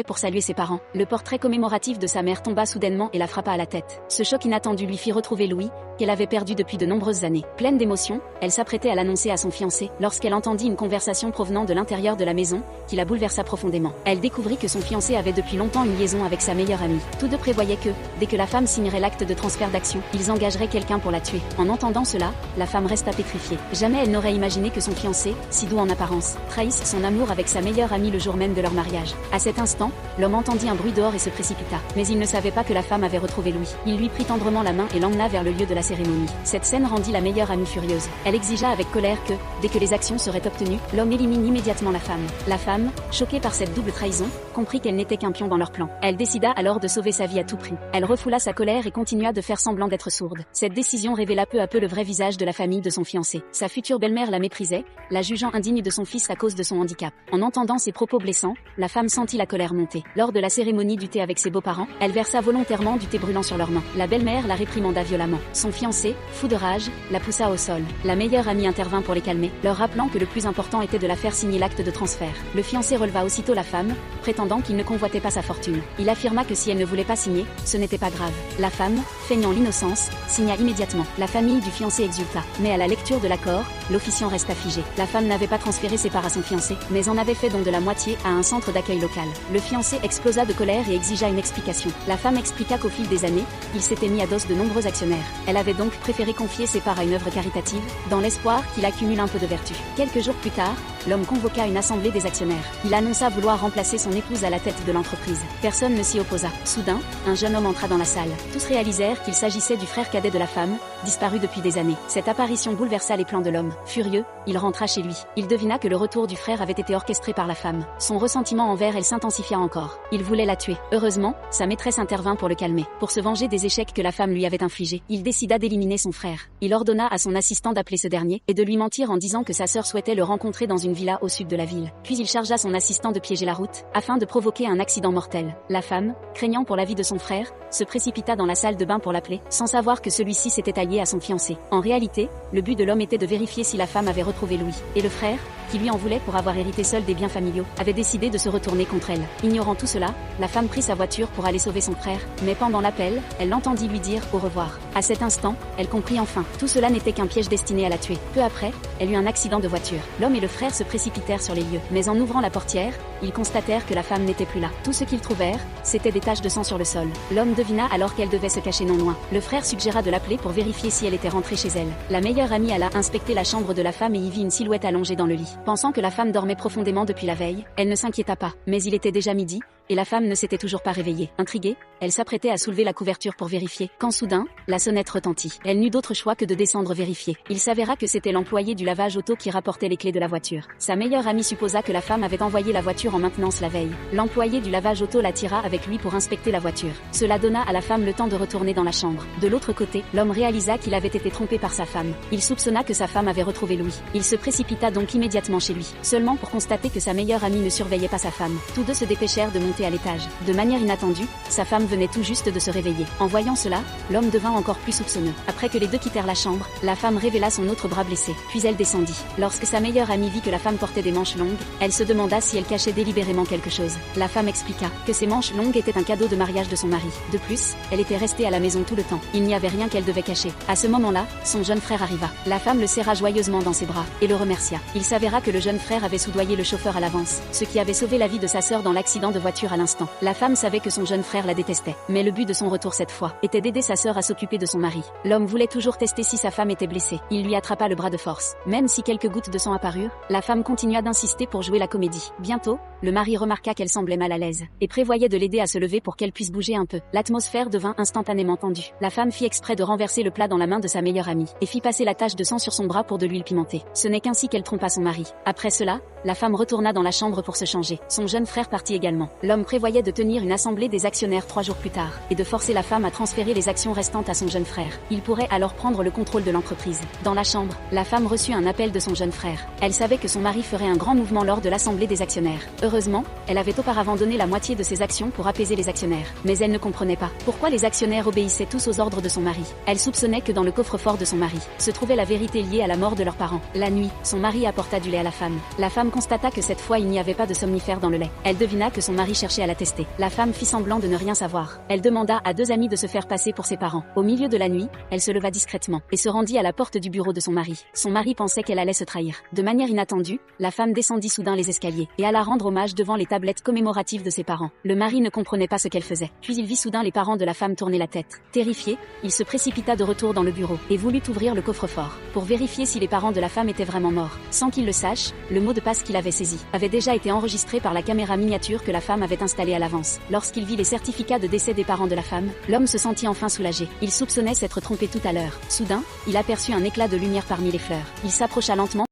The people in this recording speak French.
Pour saluer ses parents. Le portrait commémoratif de sa mère tomba soudainement et la frappa à la tête. Ce choc inattendu lui fit retrouver Louis, qu'elle avait perdu depuis de nombreuses années. Pleine d'émotion, elle s'apprêtait à l'annoncer à son fiancé, lorsqu'elle entendit une conversation provenant de l'intérieur de la maison, qui la bouleversa profondément. Elle découvrit que son fiancé avait depuis longtemps une liaison avec sa meilleure amie. Tous deux prévoyaient que, dès que la femme signerait l'acte de transfert d'action, ils engageraient quelqu'un pour la tuer. En entendant cela, la femme resta pétrifiée. Jamais elle n'aurait imaginé que son fiancé, si doux en apparence, trahisse son amour avec sa meilleure amie le jour même de leur mariage. À cet instant, l'homme entendit un bruit dehors et se précipita. Mais il ne savait pas que la femme avait retrouvé Louis. Il lui prit tendrement la main et l'emmena vers le lieu de la cérémonie. Cette scène rendit la meilleure amie furieuse. Elle exigea avec colère que, dès que les actions seraient obtenues, l'homme élimine immédiatement la femme. La femme, choquée par cette double trahison, comprit qu'elle n'était qu'un pion dans leur plan. Elle décida alors de sauver sa vie à tout prix. Elle refoula sa colère et continua de faire semblant d'être sourde. Cette décision révéla peu à peu le vrai visage de la famille de son fiancé. Sa future belle-mère la méprisait, la jugeant indigne de son fils à cause de son handicap. En entendant ces propos blessants, la femme sentit la colère monter. Lors de la cérémonie du thé avec ses beaux-parents, elle versa volontairement du thé brûlant sur leurs mains. La belle-mère la réprimanda violemment. Son fiancé, fou de rage, la poussa au sol. La meilleure amie intervint pour les calmer, leur rappelant que le plus important était de la faire signer l'acte de transfert. Le fiancé releva aussitôt la femme, prétendant qu'il ne convoitait pas sa fortune. Il affirma que si elle ne voulait pas signer, ce n'était pas grave. La femme, feignant l'innocence, signa immédiatement. La famille du fiancé exulta. Mais à la lecture de l'accord, l'officiant resta figé. La femme n'avait pas transféré ses parts à son fiancé, mais en avait fait don de la moitié à un centre d'accueil local. Le fiancé explosa de colère et exigea une explication. La femme expliqua qu'au fil des années, il s'était mis à dos de nombreux actionnaires. Elle avait donc préféré confier ses parts à une œuvre caritative, dans l'espoir qu'il accumule un peu de vertu. Quelques jours plus tard, l'homme convoqua une assemblée des actionnaires. Il annonça vouloir remplacer son épouse à la tête de l'entreprise. Personne ne s'y opposa. Soudain, un jeune homme entra dans la salle. Tous réalisèrent qu'il s'agissait du frère cadet de la femme, disparu depuis des années. Cette apparition bouleversa les plans de l'homme. Furieux, il rentra chez lui. Il devina que le retour du frère avait été orchestré par la femme. Son ressentiment envers elle s'intensifia encore. Il voulait la tuer. Heureusement, sa maîtresse intervint pour le calmer. Pour se venger des échecs que la femme lui avait infligés, il décida d'éliminer son frère. Il ordonna à son assistant d'appeler ce dernier, et de lui mentir en disant que sa sœur souhaitait le rencontrer dans une villa au sud de la ville. Puis il chargea son assistant de piéger la route, afin de provoquer un accident mortel. La femme, craignant pour la vie de son frère, se précipita dans la salle de bain pour l'appeler, sans savoir que celui-ci s'était allié à son fiancé. En réalité, le but de l'homme était de vérifier si la femme avait retrouvé Louis. Et le frère, qui lui en voulait pour avoir hérité seul des biens familiaux, avait décidé de se retourner contre elle. Ignorant tout cela, la femme prit sa voiture pour aller sauver son frère, mais pendant l'appel, elle l'entendit lui dire au revoir. À cet instant, elle comprit enfin. Tout cela n'était qu'un piège destiné à la tuer. Peu après, elle eut un accident de voiture. L'homme et le frère se précipitèrent sur les lieux, mais en ouvrant la portière, ils constatèrent que la femme n'était plus là. Tout ce qu'ils trouvèrent, c'était des taches de sang sur le sol. L'homme devina alors qu'elle devait se cacher non loin. Le frère suggéra de l'appeler pour vérifier si elle était rentrée chez elle. La meilleure amie alla inspecter la chambre de la femme et y vit une silhouette allongée dans le lit. Pensant que la femme dormait profondément depuis la veille, elle ne s'inquiéta pas. Mais il était déjà midi, et la femme ne s'était toujours pas réveillée. Intriguée, elle s'apprêtait à soulever la couverture pour vérifier, quand soudain, la sonnette retentit. Elle n'eut d'autre choix que de descendre vérifier. Il s'avéra que c'était l'employé du lavage auto qui rapportait les clés de la voiture. Sa meilleure amie supposa que la femme avait envoyé la voiture en maintenance la veille. L'employé du lavage auto la tira avec lui pour inspecter la voiture. Cela donna à la femme le temps de retourner dans la chambre. De l'autre côté, l'homme réalisa qu'il avait été trompé par sa femme. Il soupçonna que sa femme avait retrouvé Louis. Il se précipita donc immédiatement chez lui, seulement pour constater que sa meilleure amie ne surveillait pas sa femme. Tous deux se dépêchèrent de monter à l'étage. De manière inattendue, sa femme venait tout juste de se réveiller. En voyant cela, l'homme devint encore plus soupçonneux. Après que les deux quittèrent la chambre, la femme révéla son autre bras blessé. Puis elle descendit. Lorsque sa meilleure amie vit que la femme portait des manches longues, elle se demanda si elle cachait délibérément quelque chose. La femme expliqua que ces manches longues étaient un cadeau de mariage de son mari. De plus, elle était restée à la maison tout le temps. Il n'y avait rien qu'elle devait cacher. À ce moment-là, son jeune frère arriva. La femme le serra joyeusement dans ses bras et le remercia. Il s'avéra que le jeune frère avait soudoyé le chauffeur à l'avance, ce qui avait sauvé la vie de sa sœur dans l'accident de voiture à l'instant. La femme savait que son jeune frère la détestait, mais le but de son retour cette fois était d'aider sa sœur à s'occuper de son mari. L'homme voulait toujours tester si sa femme était blessée. Il lui attrapa le bras de force. Même si quelques gouttes de sang apparurent, la femme continua d'insister pour jouer la comédie. Bientôt, le mari remarqua qu'elle semblait mal à l'aise et prévoyait de l'aider à se lever pour qu'elle puisse bouger un peu. L'atmosphère devint instantanément tendue. La femme fit exprès de renverser le plat dans la main de sa meilleure amie et fit passer la tache de sang sur son bras pour de l'huile pimentée. Ce n'est qu'ainsi qu'elle trompa son mari. Après cela, la femme retourna dans la chambre pour se changer. Son jeune frère partit également. L'homme prévoyait de tenir une assemblée des actionnaires 3 jours plus tard et de forcer la femme à transférer les actions restantes à son jeune frère. Il pourrait alors prendre le contrôle de l'entreprise. Dans la chambre, la femme reçut un appel de son jeune frère. Elle savait que son mari ferait un grand mouvement lors de l'assemblée des actionnaires. Heureusement, elle avait auparavant donné la moitié de ses actions pour apaiser les actionnaires. Mais elle ne comprenait pas pourquoi les actionnaires obéissaient tous aux ordres de son mari. Elle soupçonnait que dans le coffre-fort de son mari se trouvait la vérité liée à la mort de leurs parents. La nuit, son mari apporta du lait à la femme. La femme constata que cette fois il n'y avait pas de somnifère dans le lait. Elle devina que son mari chercher à l'attester. La femme fit semblant de ne rien savoir. Elle demanda à 2 amis de se faire passer pour ses parents. Au milieu de la nuit, elle se leva discrètement et se rendit à la porte du bureau de son mari. Son mari pensait qu'elle allait se trahir. De manière inattendue, la femme descendit soudain les escaliers et alla rendre hommage devant les tablettes commémoratives de ses parents. Le mari ne comprenait pas ce qu'elle faisait. Puis il vit soudain les parents de la femme tourner la tête. Terrifié, il se précipita de retour dans le bureau et voulut ouvrir le coffre-fort pour vérifier si les parents de la femme étaient vraiment morts. Sans qu'il le sache, le mot de passe qu'il avait saisi avait déjà été enregistré par la caméra miniature que la femme avait installée à l'avance. Lorsqu'il vit les certificats de décès des parents de la femme, l'homme se sentit enfin soulagé. Il soupçonnait s'être trompé tout à l'heure. Soudain, il aperçut un éclat de lumière parmi les fleurs. Il s'approcha lentement